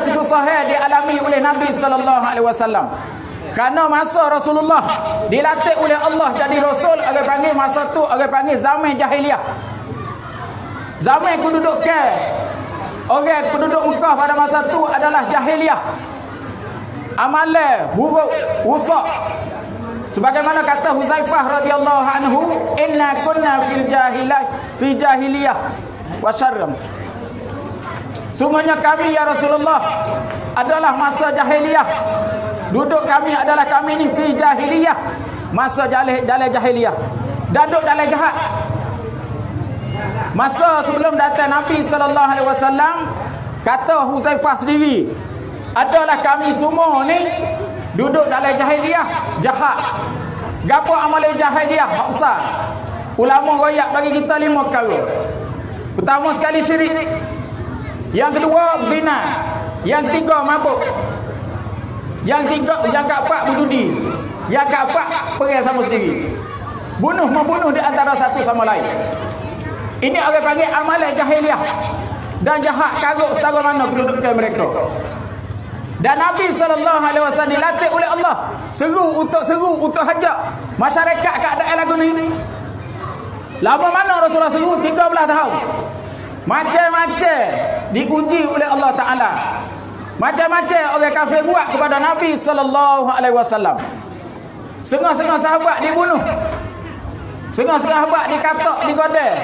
kesusahan dialami oleh Nabi sallallahu alaihi wasallam. Kerana masa Rasulullah dilatih oleh Allah jadi rasul, orang panggil masa tu orang panggil zaman jahiliah. Zaman kedudukan orang penduduk Mekah pada masa tu adalah jahiliah. Amalan buruk, rusak. Sebagaimana kata Huzaifah radhiyallahu anhu, inna kunna fi jahiliyah wa syarram. Sungguhnya kami ya Rasulullah adalah masa jahiliyah. Duduk kami adalah kami ni fi jahiliyah, masa dalam jahiliyah. Duduk dalam jahat. Masa sebelum datang Nabi sallallahu alaihi wasallam, kata Huzaifah sendiri, adalah kami semua ni duduk dalam jahiliyah, jahat. Gapo amalan jahiliyah hak besar? Ulama royak bagi kita 5 perkara. Pertama sekali syirik. Yang kedua zina. Yang tiga mabuk. Yang keempat berjudi. Yang keempat perang sama sendiri. Membunuh di antara satu sama lain. Ini orang panggil amalan jahiliah. Dan jahat karuk setara mana kedudukan mereka. Dan Nabi SAW dilatih oleh Allah seru untuk hajak masyarakat keadaan lagu ni. Lama mana Rasulullah seru? 13 tahun. Macam-macam diuji oleh Allah Ta'ala. Macam-macam orang kafir buat kepada Nabi SAW. Setengah-setengah sahabat dibunuh. Setengah-setengah sahabat dikatak, digodel.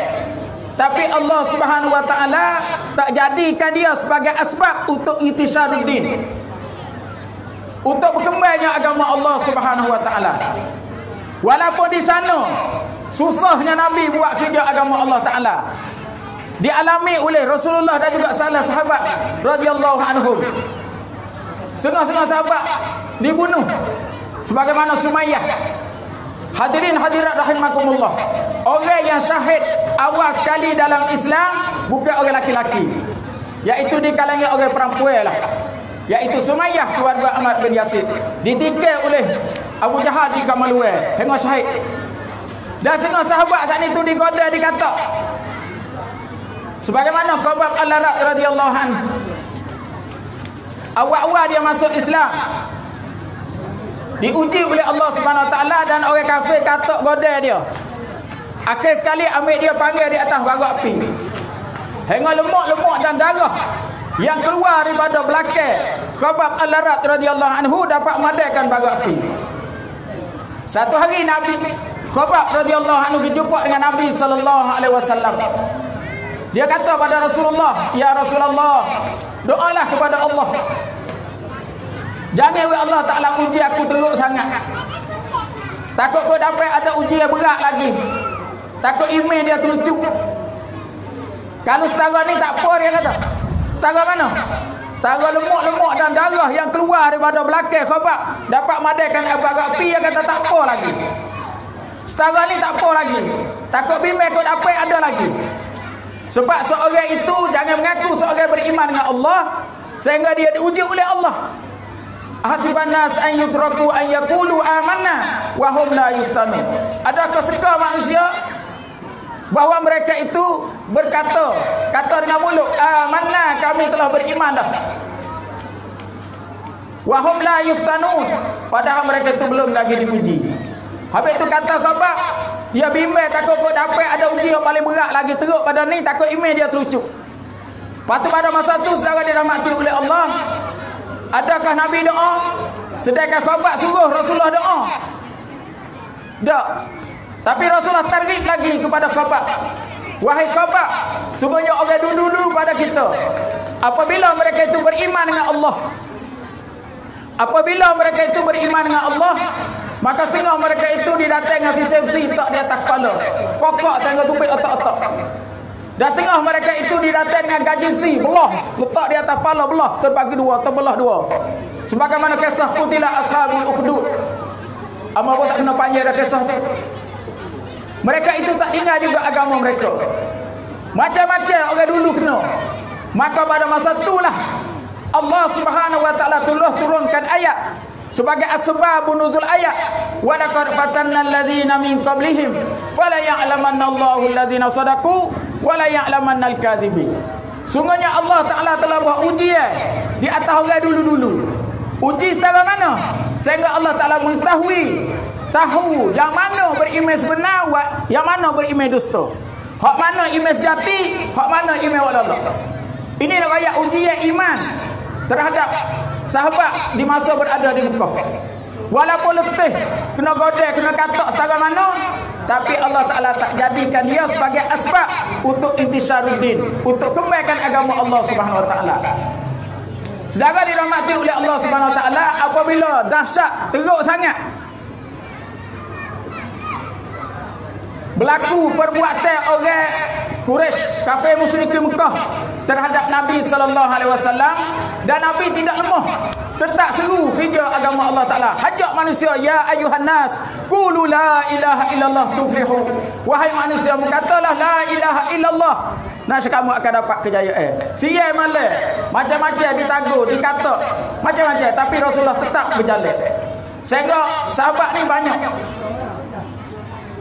Tapi Allah Subhanahu Wa Ta'ala tak jadikan dia sebagai asbab untuk intisharuddin, untuk berkembangnya agama Allah Subhanahu Wa Ta'ala. Walaupun di sana susahnya Nabi buat kerja agama Allah Ta'ala, dialami oleh Rasulullah dan juga salah sahabat radhiyallahu anhum. Setengah-setengah sahabat dibunuh sebagaimana Sumayyah. Hadirin hadirat rahimakumullah, orang yang syahid awal sekali dalam Islam bukan orang laki-laki, iaitu di kalangan orang perempuan lah, iaitu Sumayyah keluarga Ammar bin Yasir, ditikam oleh Abu Jahal di Kamalue hingga syahid. Dan setengah sahabat saat itu digoda, dikata sebagaimana Khabbab al-Arat radhiyallahu anhu, awal-awal dia masuk Islam diuji oleh Allah Subhanahu Wa Taala dan orang kafir katak goda dia. Akhir sekali ambil dia panggil di atas bara api. Hingga lemak-lemak dan darah yang keluar daripada belakang Khabbab al-Arat radhiyallahu anhu dapat memadamkan bara api. Satu hari Nabi Khabbab radhiyallahu anhu berjumpa dengan Nabi sallallahu alaihi wasallam. Dia kata pada Rasulullah, "Ya Rasulullah, doalah kepada Allah. Jangan Allah Ta'ala uji aku teruk sangat. Takut kau dapat ada uji yang berat lagi. Takut iman dia terucuk. Kalau setara ni tak apa," dia kata. Setara mana? Setara lemak-lemak dan darah yang keluar daripada belakang Khabbab dapat madakan bara api, dia kata tak apa lagi. Setara ni tak apa lagi. Takut bimbang kau dapat ada lagi. Sebab seorang itu jangan mengaku seorang beriman dengan Allah sehingga dia diuji oleh Allah. Hasiban nas an yutraku an yaqulu amanna wa hum la yuftanun. Adakah seka manusia bahawa mereka itu kata dengan mulut, amanna, kami telah beriman dah, wa hum la yuftanun, padahal mereka itu belum lagi diuji. Habis itu kata Khabbab, dia bimbang takut kau dapat ada uji yang paling berat lagi teruk pada ni, takut iman dia terucuk. Lepas pada masa tu saudara dirahmati oleh Allah, adakah Nabi doa? Sedangkan Khabbab suruh Rasulullah doa? Tak. Tapi Rasulullah targhib lagi kepada Khabbab. Wahai Khabbab, sungguhnya orang dulu-dulu pada kita, apabila mereka itu beriman dengan Allah, apabila mereka itu beriman dengan Allah, maka setengah mereka itu didatang dengan sisi tak di atas kepala, kokok tengah tupik otak-otak. Dan setengah mereka itu didatang dengan gajinsi, belah, letak di atas kepala, belah, terbagi dua, terbelah dua. Sebagaimana kisah qutila ashabul ukhdud. Amal pun tak kena panjang dah kisah tu. Mereka itu tak tinggal juga agama mereka. Macam-macam orang dulu kena. Maka pada masa itulah Allah Subhanahu Wa Taala turunkan ayat sebagai asbabun nuzul ayat, wa laqad fatanna alladhina min qablihim fala ya'lamanna Allahu alladhina sadaqu wa la ya'lamanna al-kadhibin. Sungguhnya Allah Ta'ala telah buat ujian di atas atas orang dulu-dulu. Uji secara mana? Sehingga Allah Ta'ala mengetahui, tahu yang mana beriman sebenar, yang mana beriman dusta. Hak mana iman sejati, hak mana iman wallah. Ini nak ayat ujian iman terhadap sahabat di masa berada di Mekah. Walaupun letih, kena godeh, kena katak secara mana, tapi Allah Ta'ala tak jadikan dia sebagai asbab untuk intisyaruddin, untuk kembalikan agama Allah Subhanahu Wa Ta'ala. Saudara dirahmati oleh Allah Subhanahu Wa Ta'ala, apabila dahsyat teruk sangat berlaku perbuatan orang Quraisy kafir musyrikin Mekah terhadap Nabi sallallahu alaihi wasallam, dan Nabi tidak lemah, tetap seru hijau agama Allah Taala. Hajak manusia, ya ayuhan nas qulu la ilaha illallah tuflihu. Wahai manusia, berkatalah la ilaha illallah, nasib kamu akan dapat kejayaan. Siai malah macam-macam ditagur, dikata macam-macam, tapi Rasulullah tetap berjalan. Sehingga sahabat ni banyak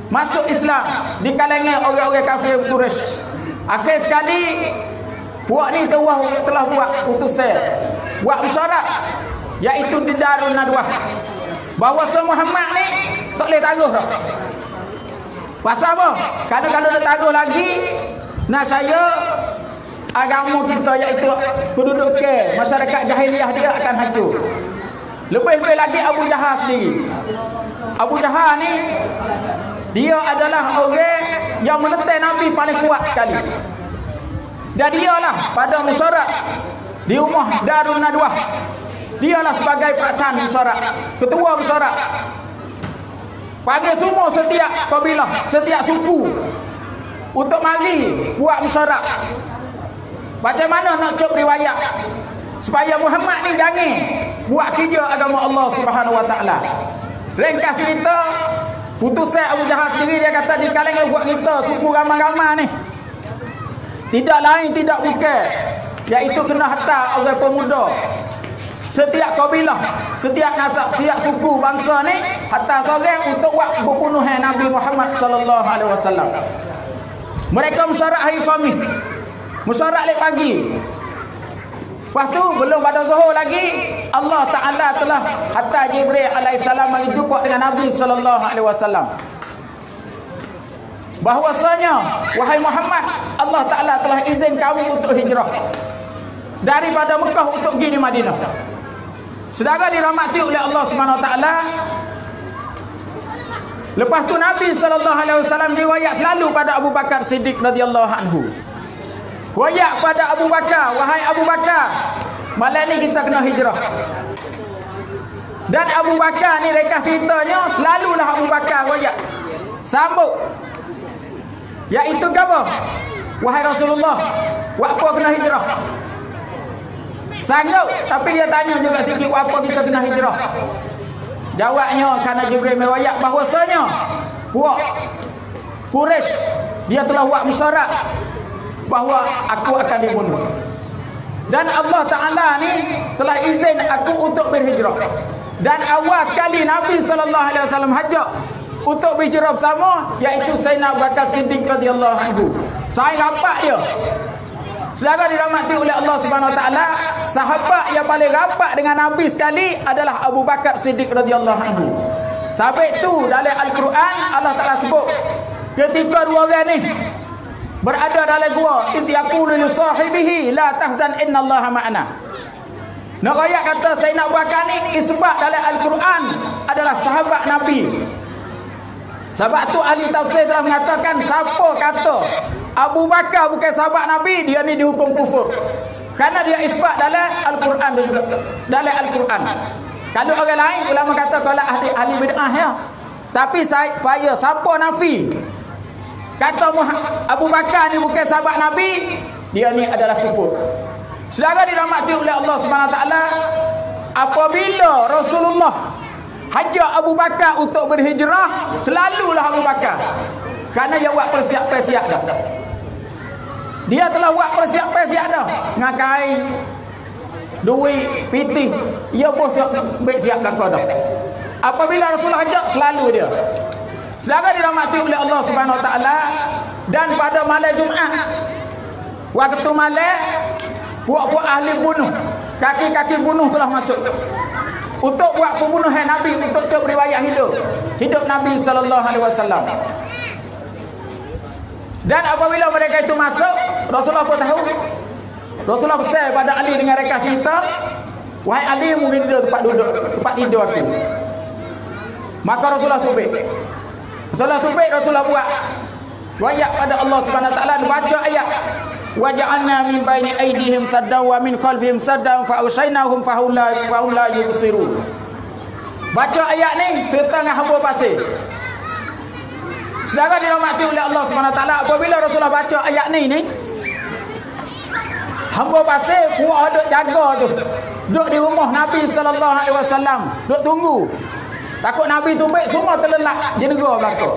masuk Islam di kalangan orang-orang kafir Quraisy. Akhir sekali puak ni telah buat putusan, buat isyarat, iaitu di Darun Nadwah, bahawa Muhammad ni tak boleh taruh dah. Pasal apa? Kalau dia taruh lagi, nak saya agama kita, iaitu kedudukan masyarakat jahiliah dia akan hancur. Lebih-lebih lagi Abu Jahal sendiri. Abu Jahal ni dia adalah orang yang menetai Nabi paling kuat sekali. Dan dialah pada musyarat di rumah Darun Nadwah, dialah sebagai perataan musyarat, ketua musyarat. Panggil semua setiap kabilah, setiap suku untuk mari buat musyarat. Macam mana nak cop riwayat supaya Muhammad ni jangan buat kerja agama Allah Subhanahu Wa Ta'ala. Ringkas cerita, putusan Abu Jahal sendiri, dia kata di kalangan buat kita suku ramai-ramai ni tidak lain tidak bukan, iaitu kena hantar orang pemuda setiap kabilah, setiap nasab, setiap suku bangsa ni hantar seorang untuk buat berbunuhan Nabi Muhammad sallallahu alaihi wasallam. Mereka musyarat hari Khamis, musyarat lek pagi. Lepas tu belum pada zuhur lagi, Allah Ta'ala telah hantar Jibril alaihissalam mari jumpa dengan Nabi sallallahu alaihi wasallam. Bahwasanya wahai Muhammad, Allah Ta'ala telah izin kamu untuk hijrah daripada Mekah untuk pergi di Madinah. Saudara dirahmati oleh Allah Subhanahu Wa Ta'ala, lepas tu Nabi sallallahu alaihi wasallam riwayat selalu pada Abu Bakar Siddiq radhiyallahu anhu. Wayak pada Abu Bakar, wahai Abu Bakar, malam ni kita kena hijrah. Dan Abu Bakar ni rekas ceritanya, selalulah Abu Bakar wayak sambut, iaitu apa? Wahai Rasulullah, buat apa kena hijrah? Sanggup, tapi dia tanya juga sikit, buat apa kita kena hijrah? Jawabnya kerana Jibril meriwayat bahwasanya puak Quraisy dia telah buat musyarat bahawa aku akan dibunuh, dan Allah Ta'ala ni telah izin aku untuk berhijrah. Dan awal sekali Nabi sallallahu alaihi wasallam hajak untuk berhijrah bersama, iaitu Sayyidina Abu Bakar Siddiq radhiyallahu anhu. Saya rapat dia. Saudara dirahmati oleh Allah Subhanahu Wa Ta'ala, sahabat yang paling rapat dengan Nabi sekali adalah Abu Bakar Siddiq radhiyallahu anhu. Sampai tu dalam Al-Quran Allah Ta'ala sebut ketika dua orang ni berada dalam gua, idh yaqulu li sahibihi la tahzan innallaha ma'ana. Nak ayat kata Sayyidina Abu Bakar ni isbat dalam Al-Quran adalah sahabat Nabi. Sebab tu ahli tafsir telah mengatakan, siapa kata Abu Bakar bukan sahabat Nabi, dia ni dihukum kufur, kerana dia isbat dalam Al-Quran dan juga dalam Al-Quran. Kalau orang lain ulama kata kalau ahli bid'ah ya. Tapi saya siapa nafi kata Abu Bakar ni bukan sahabat Nabi, dia ni adalah kufur. Saudara dirahmati oleh Allah Subhanahu Wa Ta'ala, apabila Rasulullah hajak Abu Bakar untuk berhijrah, selalulah Abu Bakar, kerana dia buat persiap-persiap dah. Dia telah buat persiap-persiap dah, dengan kain, duit, pitih, dia pun siap kakak dah. Apabila Rasulullah hajak, selalu dia. Saudara dirahmati oleh Allah Subhanahu Wa Ta'ala, dan pada malam Jumaat, waktu malam puak-puak ahli bunuh kaki-kaki bunuh telah masuk untuk buat pembunuhan Nabi, untuk riwayat hidup Nabi sallallahu alaihi wasallam. Dan apabila mereka itu masuk, Rasulullah pun tahu. Rasulullah pesan pada Ali dengan rekah cerita, wahai Ali, mungkin tidur tempat tidur aku. Maka Rasulullah tubik. Rasulullah buat wayak pada Allah Subhanahu wa taala, baca ayat wa ja'alna min baini aydihim saddan wa min khalfihim saddan fa ushaynahum fa hum la yubsirun. Baca ayat ni serta dengan hamba pasir. Saudara dirahmati oleh Allah Subhanahu wa taala, apabila Rasulullah baca ayat ni hamba pasir puak duk jaga tu, duk di rumah Nabi sallallahu alaihi wasallam, duk tunggu. Takut Nabi tu baik semua terlelap jenera belakang.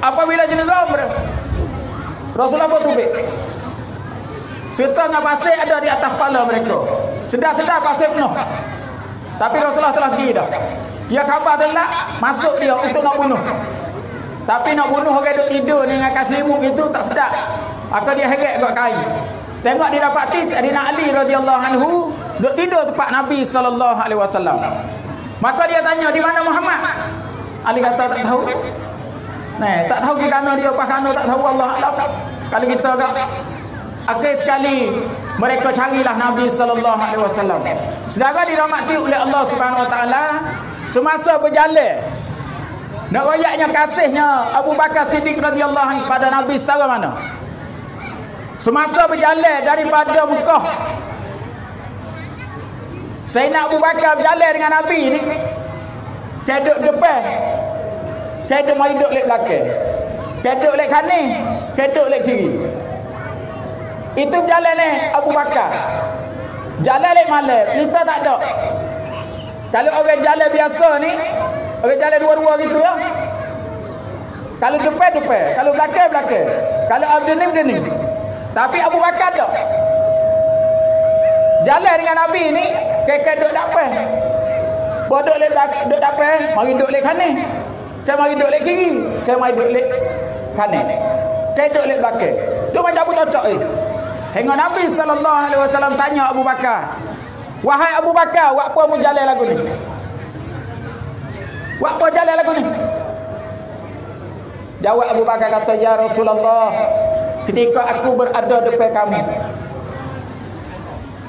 Apabila jenera Rasulullah pun tubik. Serta dengan pasir ada di atas kepala mereka. Sedar-sedar pasir penuh. Tapi Rasulullah telah pergi dah. Dia khabar terlelap, masuk dia untuk nak bunuh. Tapi nak bunuh orang duduk tidur dengan kasih selimut itu tak sedap. Maka dia heret kat kain. Tengok dia dapati Sayyidina Ali radhiyallahu anhu duduk tidur tempat Nabi sallallahu alaihi wasallam. Maka dia tanya, di mana Muhammad? Ali kata tak tahu. Tak tahu kerana dia apa kerana tak tahu, Allah alam. Kalau kita akhir sekali mereka carilah Nabi sallallahu alaihi wasallam. Saudara dirahmati oleh Allah Subhanahu wa taala, semasa berjalan nak royaknya kasihnya Abu Bakar Siddiq radhiyallahu anhu pada Nabi setara mana? Semasa berjalan daripada Mekah, Sayyidina Abu Bakar berjalan dengan Nabi ni, keduk depan, keduk mai duduk lek belakang, keduk lek kanan, keduk lek kiri. Itu berjalan ni Abu Bakar. Jalan lek malam, kita tak ada. Kalau orang jalan biasa ni, orang jalan dua-dua gitu ya. Kalau depan, kalau belakang, kalau abdenim. Tapi Abu Bakar tak. Jalan dengan Nabi ni, kekek duduk depan. Bodoh lek duduk depan, mari duduk lek kanan. Mari duduk lek kiri, mari duduk lek kanan. Duduk lek belakang. Duk macam Abu cocok Hingga Nabi sallallahu alaihi wasallam tanya Abu Bakar, "Wahai Abu Bakar, buat apa mu jalan lagu ni? Buat apa jalan lagu ni?" Jawab Abu Bakar kata, "Ya Rasulullah, ketika aku berada depan kamu,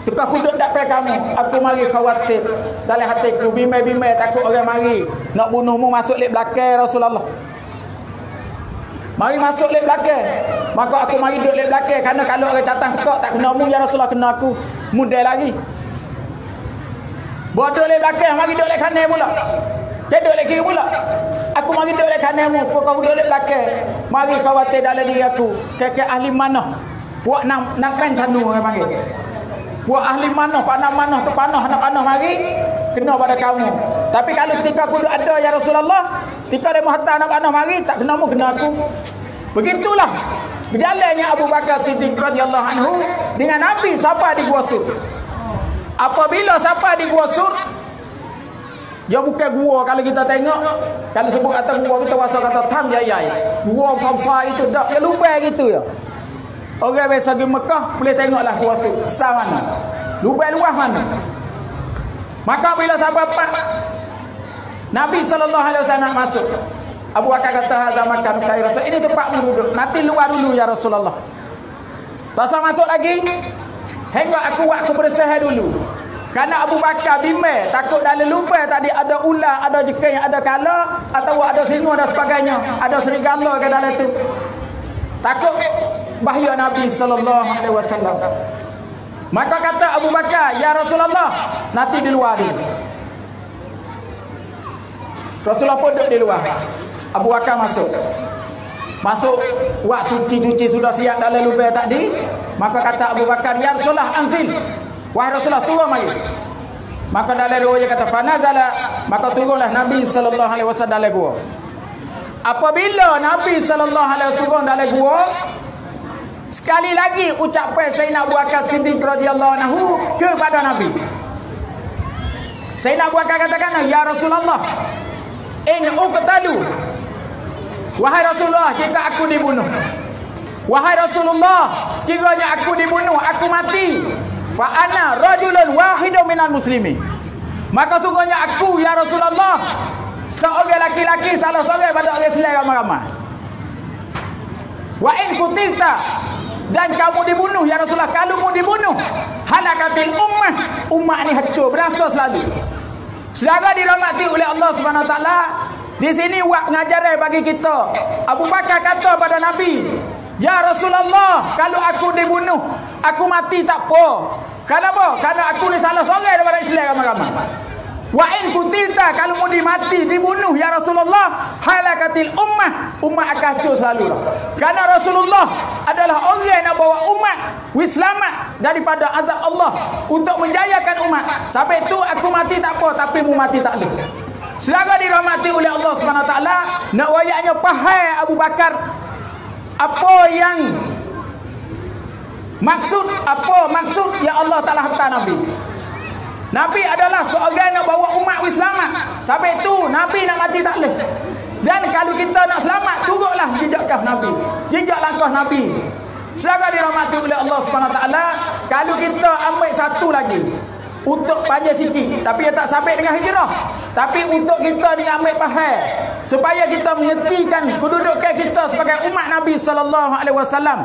ketika aku duduk depan kamu, aku mari khawatir dalam hatiku, bimbang-bimbang takut orang mari nak bunuhmu masuk lek belakang Rasulullah. Mari masuk lek belakang. Maka aku mari duduk lek belakang, kerana kalau orang catang tekak tak kena mu ya Rasulullah, kena aku mudah lagi. Bodoh lek belakang, mari duduk lek kanan pula. Duduk lek kiri pula. Aku mari duduk lek kanan mu, kau duduk lek belakang. Mari khawatir dalam diri aku, kek ahli mana? Puak nak main tanu orang panggil. Puak ahli mana, panah nak mari kena pada kamu. Tapi kalau ketika aku ada ya Rasulullah, ketika dia menghantar anak panah mari, tak kena mu, kena aku. Begitulah berjalannya Abu Bakar Siddiq radhiyallahu anhu dengan Nabi sampai di Gua Sur. Apabila sampai di Gua Sur, dia bukan gua kalau kita tengok, kalau sebut kata gua kita wasa kata tam jayai. Gua besar itu dak dia lubang gitu ya. Orang biasa di Mekah boleh tengoklah Gua Sur besar mana, lubang luas mana. Maka bila sampai Nabi sallallahu alaihi wasallam masuk, Abu Bakar kata, "Hadza makan khair Rasul." Ini tempatmu duduk. Nanti luar dulu ya Rasulullah. Tak usah masuk lagi. Hingga aku buat kebersihan dulu. Karena Abu Bakar bimbang, takut dalam lubang tadi ada ular, ada jengking, ada kala, atau ada singa dan sebagainya, ada serigala ke dalam itu. Takut bahaya Nabi sallallahu alaihi wasallam. Maka kata Abu Bakar, "Ya Rasulullah, nanti di luar dulu." Rasulullah pun duduk di luar. Abu Bakar masuk, buat cuci sudah siap dalam lubang tadi. Maka kata Abu Bakar, "Ya Rasulullah, anzil." Wahai Rasulullah, turun mari. Maka dalam riwayat kata fanazala, maka turunlah Nabi sallallahu alaihi wasallam dalam gua. Apabila Nabi sallallahu alaihi wasallam turun dalam gua, sekali lagi ucapan Sayyidina Abu Bakar Siddiq radhiyallahu anhu kepada Nabi. Sayyidina Abu Bakar katakan, "Ya Rasulullah, in uqtalu." Wahai Rasulullah, jika aku dibunuh. Wahai Rasulullah, sekiranya aku dibunuh, aku mati. fa ana rajulun wahidun minal muslimin. Maka sungguhnya aku ya Rasulullah seorang laki-laki salah seorang pada orang Islam ramai-ramai. Wa in kutilta, dan kamu dibunuh ya Rasulullah, kalau kamu dibunuh halakatil ummah ni hancur berasa selalu. Saudara dirahmati oleh Allah Subhanahu Wa Taala, di sini buat pengajaran bagi kita. Abu Bakar kata pada Nabi, ya Rasulullah, kalau aku dibunuh, aku mati tak apa. Kenapa? Karena aku ni salah seorang daripada Islam ramai-ramai. Wa in kutilta, kalau mau dimati, dibunuh ya Rasulullah, halakatil ummah akan hancur selalu. Karena Rasulullah adalah orang yang nak bawa umat selamat daripada azab Allah untuk menjayakan umat. Sampai tu aku mati tak apa, tapi mu mati tak boleh. Saudara dirahmati oleh Allah Subhanahu Wa Taala, nak wayaknya faham Abu Bakar apa yang maksud yang Allah Taala hantar Nabi. Nabi adalah seorang yang bawa umat selamat. Sampai tu Nabi nak mati tak boleh. Dan kalau kita nak selamat, turutlah jejak Nabi, jejak langkah Nabi. Saudara dirahmati oleh Allah Subhanahu Wa Taala, kalau kita ambil satu lagi untuk panjang sikit, tapi dia tak sampai dengan hijrah, tapi untuk kita ni ambil faham supaya kita mengertikan kedudukan kita sebagai umat Nabi sallallahu alaihi wasallam.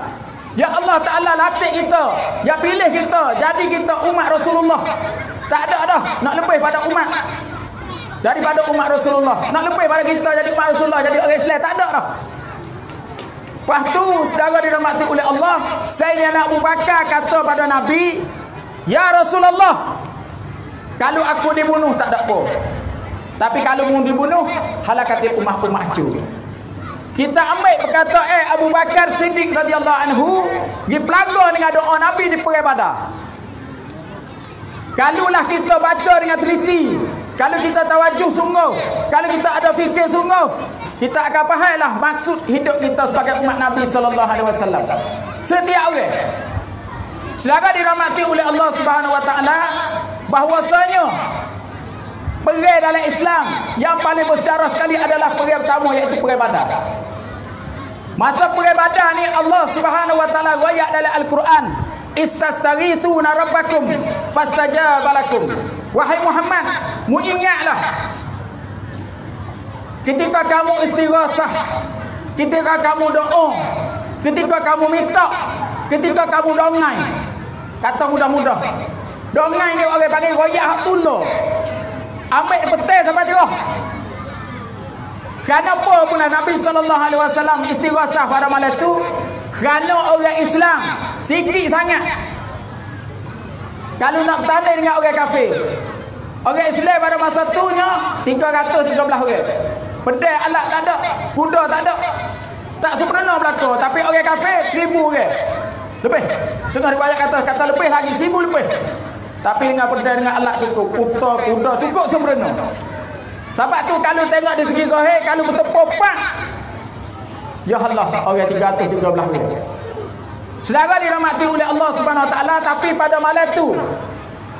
Ya Allah Taala latih kita, dia pilih kita jadi kita umat Rasulullah. Tak ada dah nak lebih pada umat daripada umat Rasulullah. Nak lebih pada kita jadi umat Rasulullah, jadi orang Islam, tak ada dah. Lepas tu saudara dirahmati oleh Allah, Sayyidina Abu Bakar kata pada Nabi, ya Rasulullah, kalau aku dibunuh tak ada apa, tapi kalau mu dibunuh halakatil ummah hancur. Kita ambil perkataan Abu Bakar Siddiq radhiyallahu anhu di pelaga dengan doa Nabi di perang Badar. Kalaulah kita baca dengan teliti, kalau kita tawajuh sungguh, kalau kita ada fikir sungguh, kita akan fahamlah maksud hidup kita sebagai umat Nabi sallallahu alaihi wasallam. Setiap orang, saudara dirahmati oleh Allah Subhanahu Wa Taala, bahwasanya perang dalam Islam yang paling bersejarah sekali adalah perang pertama, iaitu perang Badar. Masa perang Badar ni Allah Subhanahu Wa Taala royak dalam Al-Quran, istastaghithuna rabbakum fastajaba lakum. Wahai Muhammad, mu ingatlah ketika kamu istighasah, ketika kamu doa, ketika kamu minta, ketika kamu dongai. Kata mudah-mudah, dongai ni orang panggil royak hak tula. Ambil petai sampai cerah. Kenapa pula Nabi SAW istighasah pada malam itu? Kerana orang Islam sikit sangat. Kalau nak bertanding dengan orang kafir, orang Islam pada masa tu nya 313 orang. Pedai alat tak ada, kuda tak ada, tak sempurna belaka. Tapi orang kafir 1000 orang lebih. Setengah riwayat kata lebih lagi, 1000 lebih. Tapi dengan pedai, dengan alat cukup, kuda cukup sempurna. Sebab tu kalau tengok di segi zahir, kalau bertepuk pak, ya Allah, orang 313 orang. Saudara dirahmati oleh Allah Subhanahu Wa Taala, tapi pada malam tu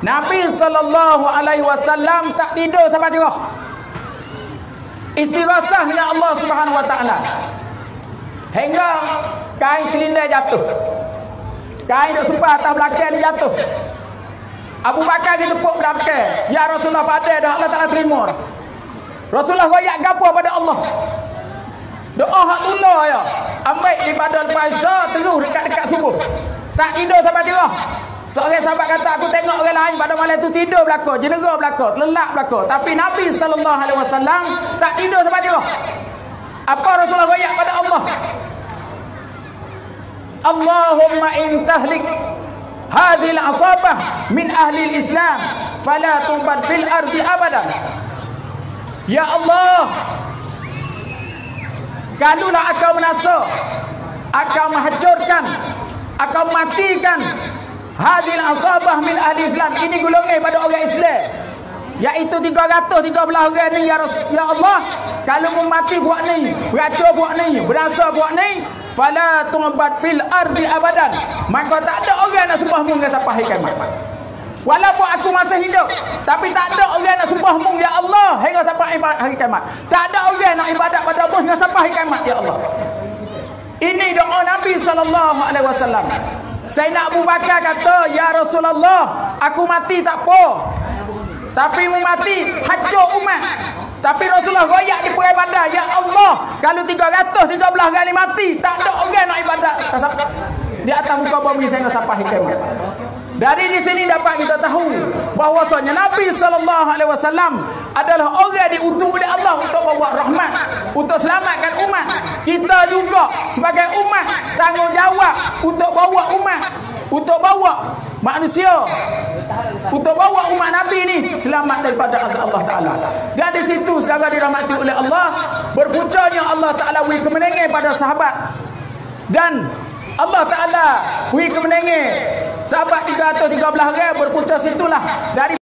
Nabi sallallahu alaihi wasallam tak tidur sampai cerah. Istighasahnya Allah Subhanahu Wa Taala hingga kain selindai jatuh. Kain duk sempah atas belakang ni jatuh. Abu Bakar ditepuk belakang. Ya Rasulullah, pada dah Allah Taala terima. Rasulullah royak gapo pada Allah. Doa hak tunda ya. Ambil daripada puasa terus dekat-dekat subuh. Tak tidur sampai cerah. Seorang sahabat kata, aku tengok orang lain pada malam tu tidur belaka, jenera belaka, lelak belaka, tapi Nabi sallallahu alaihi wasallam tak tidur sampai cerah. Apa Rasulullah royak pada Allah? Allahumma in tahlik hadhil asabah min ahli al-Islam fala tumbad fil ardi abadan. Ya Allah, kalaulah Engkau menasa, Engkau menghancurkan, Engkau matikan hadil asabah min ahli Islam, ini golongan pada orang Islam, iaitu 313 orang ni, ya Allah, kalau mati buat ni, beracun buat ni, berasa buat ni, fala tu'bad fil ardi abadan, maka tak ada orang nak sembah mu sampai hari kiamat. Walaupun aku masih hidup, tapi tak ada orang nak sembah mu ya Allah hingga sampai hari kiamat. Tak ada orang nak ibadat pada mu hingga sampai hari kiamat ya Allah. Ini doa Nabi sallallahu alaihi wasallam. Sayyidina Abu Bakar kata, "Ya Rasulullah, aku mati tak apa. Tapi mu mati hancur umat." Tapi Rasulullah royak di perang Badar, "Ya Allah, kalau 313 orang ni mati, tak ada orang nak ibadat di atas muka bumi saya sampai kiamat." Dari di sini dapat kita tahu bahwasanya Nabi SAW adalah orang diutus oleh Allah untuk bawa rahmat, untuk selamatkan umat. Kita juga sebagai umat tanggungjawab untuk bawa umat, untuk bawa manusia, untuk bawa umat Nabi ni selamat daripada azab Allah Ta'ala. Dan di situ saudara dirahmati oleh Allah, berpuncanya Allah Ta'ala beri kemenangan pada sahabat. Dan Allah Ta'ala beri kemenangan sahabat 313 orang, berpunca situlah dari